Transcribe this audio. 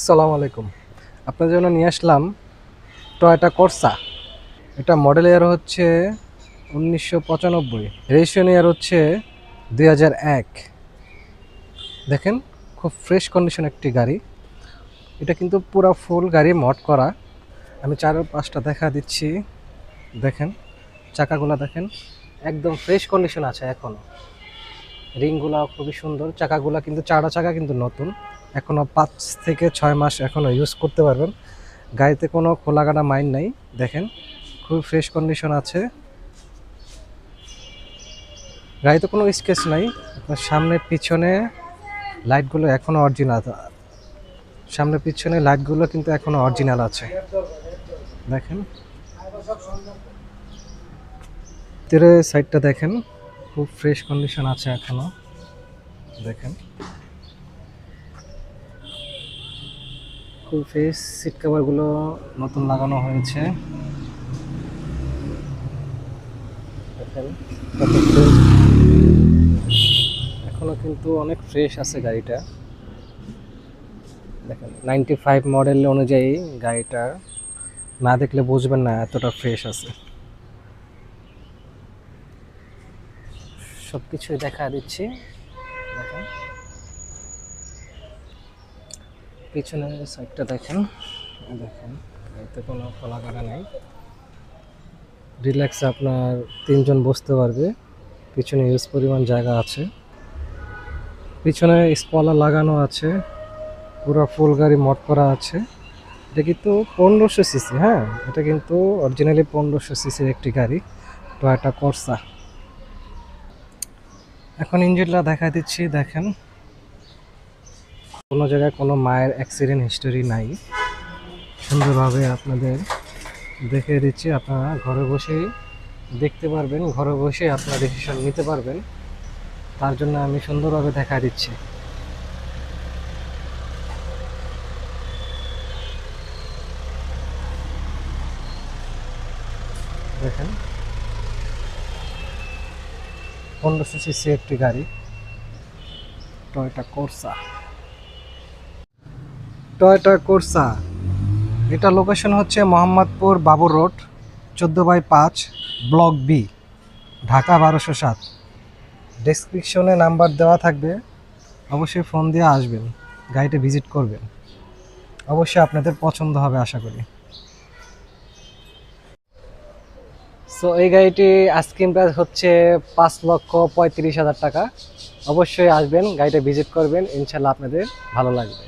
আসসালামু আলাইকুম। আপনাদের জন্য নিয়ে আসলাম টয়োটা কর্সা। এটা মডেল ইয়ার হচ্ছে 1995, রেজিস্ট্রেশন ইয়ার হচ্ছে 2001। দেখেন, খুব ফ্রেশ কন্ডিশন একটি গাড়ি। এটা কিন্তু পুরো ফুল গাড়ি মড করা। আমি চারপাশটা দেখা দিচ্ছি। দেখেন, চাকাগুলা দেখেন, একদম ফ্রেশ কন্ডিশন আছে এখনও। রিংগুলা খুবই সুন্দর। চাকাগুলা কিন্তু চারা চাকা কিন্তু নতুন, এখনও 5 থেকে 6 মাস এখনও ইউজ করতে পারবেন। গাড়িতে কোনো খোলাকাটা মাইন নাই। দেখেন, খুবই ফ্রেশ কন্ডিশন আছে। গাড়িতে কোনো স্কেচ নাই। আপনার সামনে পিছনে লাইটগুলো এখনও অরিজিনাল। সামনে পিছনে লাইটগুলো কিন্তু এখনও অরিজিনাল আছে। দেখেন, ভিতরে সাইডটা দেখেন, খুব ফ্রেশ কন্ডিশন আছে এখনও। দেখেন, খুব ফ্রেশ। সিট কভারগুলো নতুন লাগানো হয়েছে। দেখেন কত ফ্রেশ, এখনও কিন্তু অনেক ফ্রেশ আছে গাড়িটা। দেখেন, 95 মডেল অনুযায়ী গাড়িটা না দেখলে বুঝবেন না এতটা ফ্রেশ আছে। সব কিছুই দেখা দিচ্ছি। দেখেন, পিছনের সাইডটা দেখেন। দেখেন, এতে কোনো খোলাকাটা নেই। রিল্যাক্সে আপনার 3 জন বসতে পারবে। পিছনে ইউজ পরিমাণ জায়গা আছে। পিছনে স্পয়লার লাগানো আছে। পুরো ফুল গাড়ি মড করা আছে। এটা কিন্তু 1500 সিসি। হ্যাঁ, এটা কিন্তু অরিজিনালি 1500 সিসির একটি গাড়ি, টয়োটা কর্সা। এখন ইঞ্জিনটা দেখা দিচ্ছি। দেখেন, কোনো জায়গায় কোনো মায়ের অ্যাক্সিডেন্ট হিস্টোরি নাই। সুন্দরভাবে আপনাদের দেখে দিচ্ছি। আপনারা ঘরে বসেই দেখতে পারবেন, ঘরে বসে আপনারা ডিসিশন নিতে পারবেন। তার জন্য আমি সুন্দরভাবে দেখা দিচ্ছি। দেখেন, 1500 সিসি একটি গাড়ি, টয়োটা কোর্সা। টয়োটা কোর্সা, এটা লোকেশন হচ্ছে মোহাম্মদপুর বাবুর রোড, 14/5, ব্লক বি, ঢাকা 1207। ডেসক্রিপশনে নাম্বার দেওয়া থাকবে, অবশ্যই ফোন দিয়ে আসবেন, গাড়িটা ভিজিট করবেন। অবশ্যই আপনাদের পছন্দ হবে আশা করি। সো এই গাড়িটি আস্কিং প্রাইস হচ্ছে 5,35,000 টাকা। অবশ্যই আসবেন, গাড়িটা ভিজিট করবেন, ইনশাল্লাহ আপনাদের ভালো লাগবে।